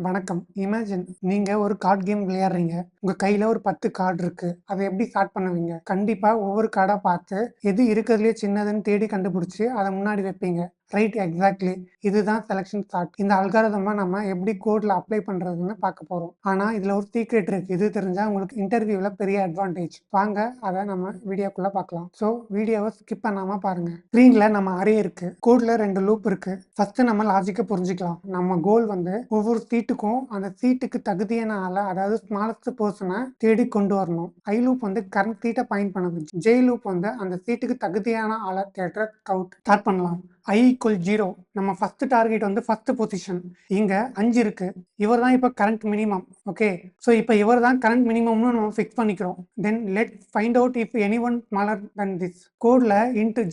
வணக்கம். இமேஜின் நீங்க ஒரு கார்ட் கேம் விளையாடுறீங்க. உங்க கையில ஒரு 10 கார்ட் இருக்கு. அத எப்படி ஸ்டார்ட் பண்ணுவீங்க? கண்டிப்பா ஒவ்வொரு கார்டா பார்த்து, எது இருக்கிறதுலயே சின்னதுன்னு தேடி கண்டுபிடிச்சு, அத முன்னாடி வைப்பீங்க. Right exactly. இதுதான் செலக்ஷன் சார்ட். இந்த அல்காரிதம நம்ம எப்படி கோட்ல அப்ளை பண்றதுன்னு பார்க்க போறோம். ஆனா இதுல ஒரு சீக்ரெட் இருக்கு. இது தெரிஞ்சா உங்களுக்கு இன்டர்வியூல பெரிய அட்வான்டேஜ். வாங்க அத நம்ம வீடியோக்குள்ள பார்க்கலாம். சோ வீடியோவ ஸ்கிப் பண்ணாம பாருங்க. ஸ்கிரீன்ல நம்ம அரே இருக்கு. கோட்ல 2 லூப் இருக்கு. ஃபர்ஸ்ட் நம்ம லாஜிக்க புரிஞ்சுக்கலாம். நம்ம கோல் வந்து ஒவ்வொரு சீட்டுக்கும் அந்த சீட்டுக்கு தகுதியான ஆள, அதாவது ஸ்மாலஸ்ட் பெர்சன தேடி கொண்டு வரணும். ஐ லூப் வந்து கரண்ட் சீட்ட பாயிண்ட் பண்ணுது. ஜே லூப் வந்து அந்த சீட்டுக்கு தகுதியான ஆள தேடுற ஸ்கவுட். ஸ்டார்ட் பண்ணலாம். I = 0. நம்ம ஃபர்ஸ்ட் டார்கெட் வந்து ஃபர்ஸ்ட் பொசிஷன். இங்க 5 இருக்கு. இவர் தான் இப்ப கரண்ட் மினிமம். ஓகே. சோ இப்ப இவர் தான் கரண்ட் மினிமம்னு நம்ம ஃபிக்ஸ் பண்ணிக்கிறோம். Then let's find out if anyone smaller then this. கோட்ல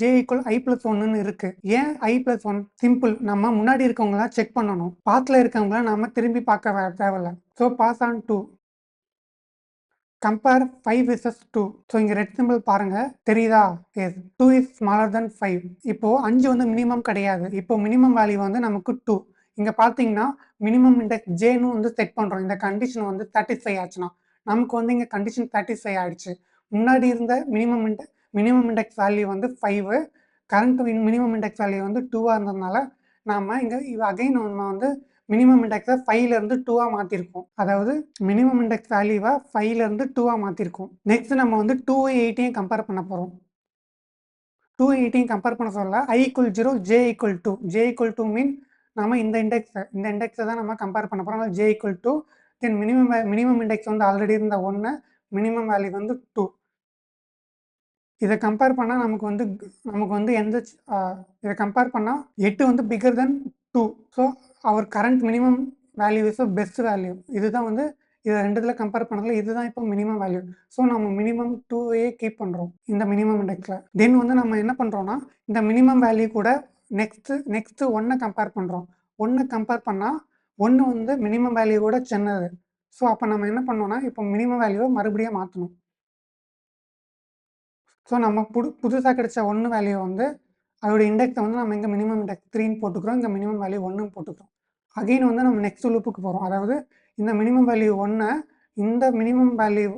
j = i+1ன்னு இருக்கு. ஏன் i+1? சிம்பிள். நம்ம முன்னாடி இருக்கவங்கள செக் பண்ணணும். பாத்ல இருக்கவங்கள நாம திரும்பி பார்க்க தேவையில்ல. So pass on 2. Compare 5 versus 2. So இங்கே ரெட் சிம்பிள் பாருங்க தெரியுதா? Yes 2 is smaller than 5. இப்போ 5 வந்து மினிமம் கிடையாது. இப்போ மினிமம் வேல்யூ வந்து நமக்கு 2. இங்க பார்த்தீங்கன்னா மினிமம் இண்டெக்ஸ் ஜேன்னு வந்து செட் பண்றோம். இந்த கண்டிஷன் வந்து சாட்டிஸ்ஃபை ஆச்சுன்னா நமக்கு வந்து இங்க கண்டிஷன் சாட்டிஸ்ஃபை ஆயிடுச்சு. முன்னாடி இருந்த மினிமம் இண்டெக்ஸ் வேல்யூ வந்து 5. கரண்ட் மினிமம் இண்டெக்ஸ் வேல்யூ வந்து 2 இருந்ததுனால நாம இங்க அகைன் நம்ம வந்து மினிமம் இண்டெக்ஸை 5ல இருந்து 2 மாத்திருக்கோம். அதாவது மினிமம் இண்டெக்ஸ் வேல்யூவை 5ல இருந்து 2 மாத்திருக்கோம். நெக்ஸ்ட் நம்ம வந்து 2 8 கம்பேர் பண்ண போறோம். 2 8 கம்பேர் பண்ண சொல்ல I = 0 J = 2. J = 2 மீன் நம்ம இந்த இண்டெக்ஸை தான் நம்ம கம்பேர் பண்ண போறோம். J = 2. தென் மினிமம் இண்டெக்ஸ் வந்து ஆல்ரெடி இருந்த 1, மினிமம் வேல்யூ வந்து 2. இதை கம்பேர் பண்ணா நமக்கு வந்து இதை கம்பேர் பண்ணா 8 வந்து bigger than 2. So our current minimum value is best value. இதுதான் வந்து இது ரெண்டுத்துல கம்பேர் பண்ணதுல இதுதான் இப்போ மினிமம் வேல்யூ. ஸோ நம்ம மினிமம் 2 கீப் பண்றோம் இந்த மினிமம் இண்டெக்ஸ்ல. தென் வந்து நம்ம என்ன பண்றோம்னா இந்த மினிமம் வேல்யூ கூட நெக்ஸ்ட் 1 கம்பேர் பண்றோம். 1 கம்பேர் பண்ணா 1 வந்து மினிமம் வேல்யூ கூட சின்னது. ஸோ அப்போ நம்ம என்ன பண்ணோம்னா இப்போ மினிமம் வேல்யூவை மறுபடியும் மாற்றணும். ஸோ நம்ம புதுசாக கிடைச்ச 1 வேல்யூ வந்து அதோட இண்டெக்ஸை வந்து நம்ம இங்கே மினிமம் இண்டெக்ஸ் 3ன்னு போட்டுக்கிறோம். இங்கே மினிமம் வேல்யூ 1ன்னு போட்டுக்கிறோம். அகைன் வந்து நம்ம நெக்ஸ்ட் லூப்புக்கு போகிறோம். அதாவது இந்த மினிமம் வேல்யூ 1 இந்த மினிமம் வேல்யூ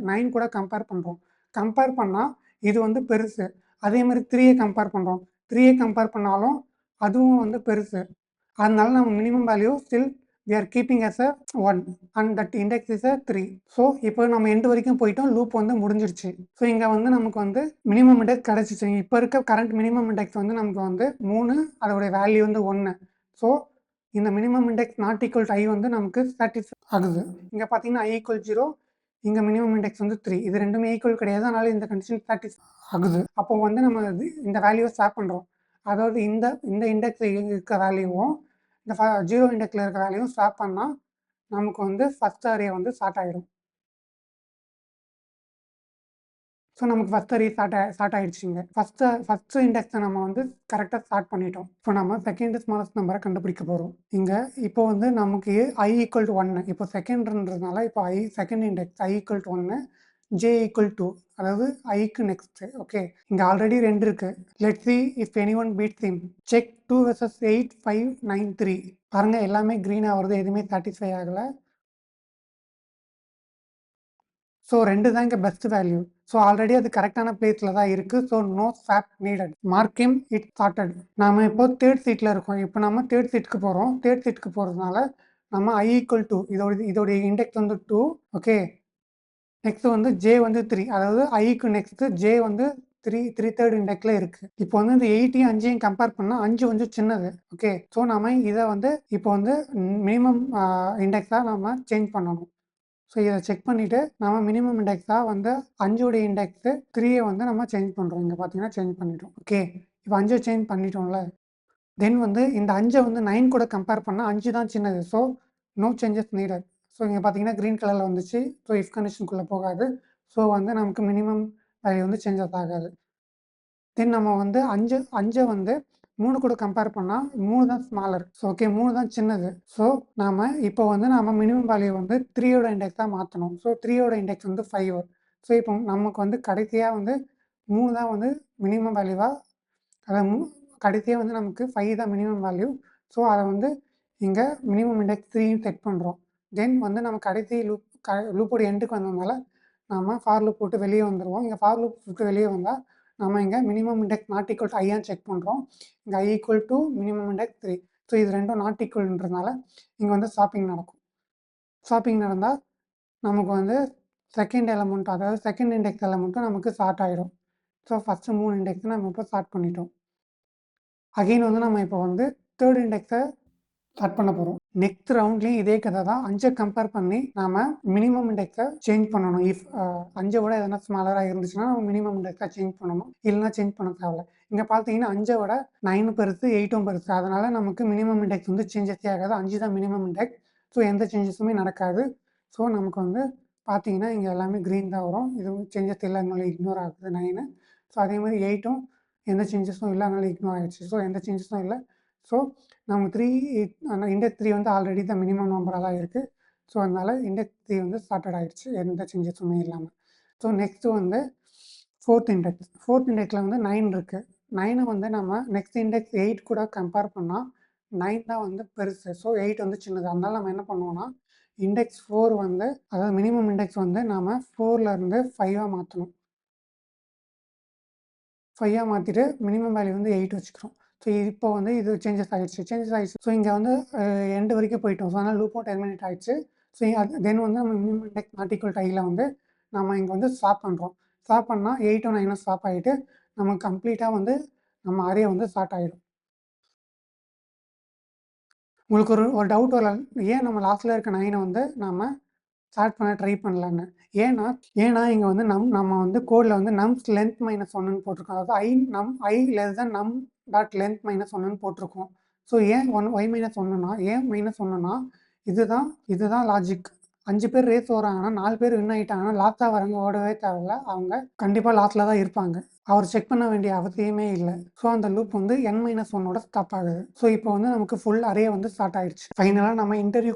9 கூட கம்பேர் பண்ணுறோம். கம்பேர் பண்ணால் இது வந்து பெருசு. அதே மாதிரி 3 கம்பேர் பண்ணுறோம். 3 கம்பேர் பண்ணாலும் அதுவும் வந்து பெருசு. அதனால நம்ம minimum value still we are keeping as a 1 and that index is a 3. So இப்போ நம்ம எண்டு வரைக்கும் போயிட்டோம். லூப் வந்து முடிஞ்சிருச்சு. ஸோ இங்கே வந்து நமக்கு வந்து மினிமம் இண்டெக்ஸ் கிடச்சிச்சு. இப்போ இருக்க கரண்ட் மினிமம் இண்டெக்ஸ் வந்து நமக்கு வந்து 3, அதோடைய வேல்யூ வந்து 1. ஸோ இந்த minimum index not equal to i வந்து நமக்கு சாட்டிஸ்ஃபை ஆகுது. இங்கே பார்த்தீங்கன்னா I = 0, இங்கே மினிமம் இண்டெக்ஸ் வந்து 3. இது ரெண்டுமே ஈக்குவல் கிடையாது. அதனால இந்த கண்டிஷன் சாட்டிஸ்ஃபை ஆகுது. அப்போ வந்து நம்ம இந்த வேல்யூவை ஸ்வாப் பண்ணுறோம். அதாவது இந்த இண்டெக்ஸ் இருக்க வேல்யூவும் இந்த 0 இண்டெக்ஸில் இருக்க வேல்யூவும் ஸ்வாப் பண்ணால் நமக்கு வந்து ஃபர்ஸ்ட் அரே வந்து ஸ்டார்ட் ஆகிடும். ஸோ நமக்கு ஃபர்ஸ்ட் அரே ஸ்டார்ட் ஆகிடுச்சிங்க. ஃபர்ஸ்ட் இண்டெக்ஸை நம்ம வந்து கரெக்டாக ஸ்டார்ட் பண்ணிட்டோம். இப்போ நம்ம செகண்ட் ஸ்மாலஸ்ட் நம்பரை கண்டுபிடிக்க போகிறோம். இங்கே இப்போ வந்து நமக்கு I = 1. இப்போ செகண்ட்ன்றதுனால இப்போ செகண்ட் இண்டெக்ஸ் I = 1, J = 2. அதாவது ஐக்கு நெக்ஸ்ட். ஓகே, இங்க ஆல்ரெடி 2 இருக்கு. Let's see if anyone beats him. Check 2 vs 8 5 9 3. பாருங்க எல்லாமே கிரீனா வருது. எதுவுமே சாட்டிஸ்ஃபை ஆகல. ஸோ 2 தான் இங்கே பெஸ்ட் வேல்யூ. ஸோ ஆல்ரெடி அது கரெக்டான பிளேஸில் தான் இருக்குது. So no swap needed. Mark him it started. நாம் இப்போ தேர்ட் சீட்டில் இருக்கோம். இப்போ நம்ம தேர்ட் சீட்டுக்கு போகிறோம். தேர்ட் சீட்டுக்கு போகிறதுனால நம்ம I = 2. இதோடைய இண்டெக்ஸ் வந்து 2. ஓகே, நெக்ஸ்ட் வந்து J வந்து 3. அதாவது ஐக்கு நெக்ஸ்ட் J வந்து 3/3 இண்டெக்ஸ்ல இருக்கு. இப்போ வந்து இந்த 8யும் 5யும் கம்பேர் பண்ணா 5 வந்து சின்னது. ஓகே, ஸோ நம்ம இதை வந்து இப்போ வந்து மினிமம் இண்டெக்ஸா நம்ம சேஞ்ச் பண்ணணும். ஸோ இதை செக் பண்ணிட்டு நம்ம மினிமம் இண்டெக்ஸா வந்து 5 இண்டெக்ஸ் 3 வந்து நம்ம சேஞ்ச் பண்றோம். இங்க பாத்தீங்கன்னா சேஞ்ச் பண்ணிட்டோம். ஓகே, இப்போ 5 சேஞ்ச் பண்ணிட்டோம்ல. தென் வந்து இந்த 5 வந்து 9 கூட கம்பேர் பண்ணா 5 தான் சின்னது. So no changes needed. So இங்கே பார்த்தீங்கன்னா க்ரீன் கலரில் வந்துச்சு. ஸோ இஃப் கண்டிஷனுக்குள்ளே போகாது. ஸோ வந்து நமக்கு மினிமம் வேல்யூ வந்து சேஞ்சஸ் ஆகாது. தென் நம்ம வந்து 5 வந்து 3 கூட கம்பேர் பண்ணால் 3 தான் ஸ்மாலர். ஸோ ஓகே, 3 தான் சின்னது. ஸோ நாம் இப்போ வந்து நம்ம மினிமம் வேல்யூ வந்து 3யோட இண்டெக்ஸாக மாற்றணும். ஸோ 3யோட இண்டெக்ஸ் வந்து 5. ஸோ இப்போ நமக்கு வந்து கடைசியாக வந்து 3 தான் வந்து மினிமம் வேல்யூவாக, அதை கடைசியாக வந்து நமக்கு 5 தான் மினிமம் வேல்யூ. ஸோ அதை வந்து இங்க மினிமம் இண்டெக்ஸ் 3 செட் பண்றோம். தென் வந்து நம்ம கடைசி லூப்போட எண்டுக்கு வந்ததுனால, நாம ஃபார் லூப் போட்டு வெளிய வந்துருவோம். இங்க ஃபார் லூப் விட்டு வெளிய வந்தா, நம்ம இங்க minimum index not equal to ஐயான்னு செக் பண்றோம். இங்க i equal to minimum index 3. So இது 2ம் நாட் ஈக்குவல்ன்றதுனால, இங்க வந்து ஸ்வாப்பிங் நடக்கும். ஸ்வாப்பிங் நடந்தா, நமக்கு வந்து செகண்ட் எலமெண்ட் அதாவது செகண்ட் இண்டெக்ஸ் எலமெண்ட்டும் நமக்கு சார்ட் ஆயிடும். ஸோ ஃபர்ஸ்ட்டு 3 இண்டெக்ஸ நம்ம இப்போ சார்ட் பண்ணிட்டோம். அகைன் வந்து நம்ம இப்போ வந்து தேர்ட் இண்டெக்ஸை ஸ்டார்ட் பண்ண போறோம். நெக்ஸ்ட் ரவுண்ட்லயும் இதே கதை தான். 5 கம்பேர் பண்ணி நாம மினிமம் இண்டெக்ஸை சேஞ்ச் பண்ணணும். இஃப் 5 விட எதனா ஸ்மாலரா இருந்துச்சுன்னா நம்ம மினிமம் இண்டெக்ஸை சேஞ்ச் பண்ணணும். இல்லைன்னா சேஞ்ச் பண்ண தேவையில்ல. இங்க பார்த்தீங்கன்னா 5 விட 9 பெருசு 8ம் பெருசு. அதனால நமக்கு மினிமம் இண்டெக்ஸ் வந்து சேஞ்சஸே ஆகாது. 5 தான் மினிமம் இண்டெக்ஸ். ஸோ எந்த சேஞ்சஸுமே நடக்காது. ஸோ நமக்கு வந்து பார்த்தீங்கன்னா இங்கே எல்லாமே க்ரீன் தான் வரும். இது சேஞ்சஸ் இல்லை, அதனால இக்னோர் ஆகுது 9. ஸோ அதே மாதிரி 8ம் எந்த சேஞ்சஸும் இல்லை, அதனால இக்னோர் ஆகிடுச்சு. ஸோ எந்த சேஞ்சஸும் இல்லை. ஸோ நம்ம 3 ஆனால் இண்டெக்ஸ் 3 வந்து ஆல்ரெடி தான் மினிமம் நம்பராக தான் இருக்குது. ஸோ அதனால் இண்டெக்ஸ் 3 வந்து ஸ்டார்டட் ஆகிடுச்சு, எந்த சேஞ்சஸுமே இல்லாமல். ஸோ நெக்ஸ்ட்டு வந்து ஃபோர்த் இண்டெக்ஸில் வந்து 9 இருக்குது. 9 வந்து நம்ம நெக்ஸ்ட் இண்டெக்ஸ் 8 கூட கம்பேர் பண்ணால் 9 தான் வந்து பெருசு. ஸோ 8 வந்து சின்னது. அதனால நம்ம என்ன பண்ணுவோம்னா, இண்டெக்ஸ் 4 வந்து அதாவது மினிமம் இண்டெக்ஸ் வந்து நாம் 4லேருந்து 5ஆக மாற்றணும். 5ஆ மாற்றிட்டு மினிமம் வேல்யூ வந்து 8 வச்சுக்கிறோம். ஸோ இப்போ வந்து இது சேஞ்சஸ் ஆகிடுச்சு. ஸோ இங்கே வந்து எண்டு வரைக்கும் போயிட்டோம். ஸோ அதனால் லூப்பும் டெர்மினேட் ஆகிடுச்சு. ஸோ அது தென் வந்து நம்ம minimum index not equal to ஐயில் வந்து நம்ம இங்கே வந்து ஸ்வாப் பண்ணுறோம். ஸ்வாப் பண்ணால் 8ம் 9ம் ஸ்வாப் ஆகிட்டு நமக்கு கம்ப்ளீட்டாக வந்து நம்ம அரே வந்து ஸ்டார்ட் ஆகிடும். உங்களுக்கு ஒரு டவுட் வரலாம், ஏன் நம்ம லாஸ்ட்டில் இருக்க 9 வந்து நம்ம ஸ்டார்ட் பண்ண ட்ரை பண்ணலன்னு. ஏன்னா இங்கே வந்து நம்ம வந்து கோடில் வந்து நம்ஸ் லென்த் -1ன்னு போட்டிருக்கோம். அதாவது ஐ லெஸ் தென் நம் டாட் லென்த் -1ன்னு போட்டிருக்கோம். ஸோ ஏன் ஒய் -1ன்னா ஏன் -1ன்னா இதுதான் லாஜிக். 5 பேர் ரேஸ் ஓடுறாங்கன்னா 4 பேர் வின் ஆகிட்டாங்கன்னா லாஸ்ட்டாக வரவங்க ஓடவே தேவையில்ல. அவங்க கண்டிப்பாக லாஸ்ட்டில் தான் இருப்பாங்க. அவர் செக் பண்ண வேண்டிய அவசியமே இல்லை. ஸோ அந்த லூப் வந்து n-1ஓட ஸ்டாப் ஆகுது. ஸோ இப்போ வந்து நமக்கு ஃபுல் அரே வந்து ஸ்டார்ட் ஆயிடுச்சு. ஃபைனலாக நம்ம இன்டர்வியூ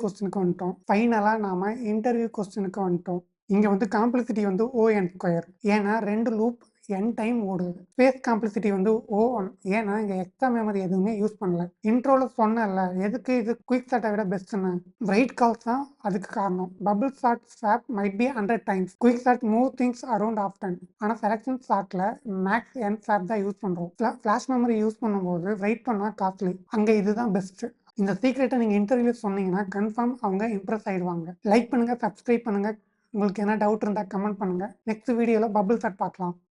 கொஸ்டினுக்கு வந்துட்டோம். இங்கே வந்து காம்ப்ளெக்சிட்டி வந்து O(n²). ஏன்னா 2 லூப் n டைம் ஓடுது. ஸ்பேஸ் காம்ப்ளெக்சிட்டி வந்து O1. ஏன்னா இங்கே எக்ஸ்ட்ரா மெமரி எதுவுமே யூஸ் பண்ணல. இன்ட்ரோவில் சொன்னேன்ல, எதுக்கு இது குயிக் ஸ்டார்ட்டை விட பெஸ்ட்டுன்னு. பிரைட் கால்ஸ் தான் அதுக்கு காரணம். Bubble start swap might be 100 times. Quick start move things around often. ஆனால் செலக்ஷன் ஸ்டார்ட்டில் மேக்ஸ் n ஸ்வாப் தான் யூஸ் பண்ணுறோம். ஃப்ளாஷ் மெமரி யூஸ் பண்ணும்போது ரைட் பண்ணால் காஸ்ட்லி. அங்கே இதுதான் பெஸ்ட்டு. இந்த சீக்ரெட்டை நீங்கள் இன்டர்வியூ சொன்னீங்கன்னா கன்ஃபார்ம் அவங்க இம்ப்ரெஸ் ஆகிடுவாங்க. லைக் பண்ணுங்கள், சப்ஸ்கிரைப் பண்ணுங்கள். உங்களுக்கு என்ன டவுட் இருந்தால் கமெண்ட் பண்ணுங்கள். நெக்ஸ்ட் வீடியோவில் பபிள் ஸ்டார்ட் பார்க்கலாம்.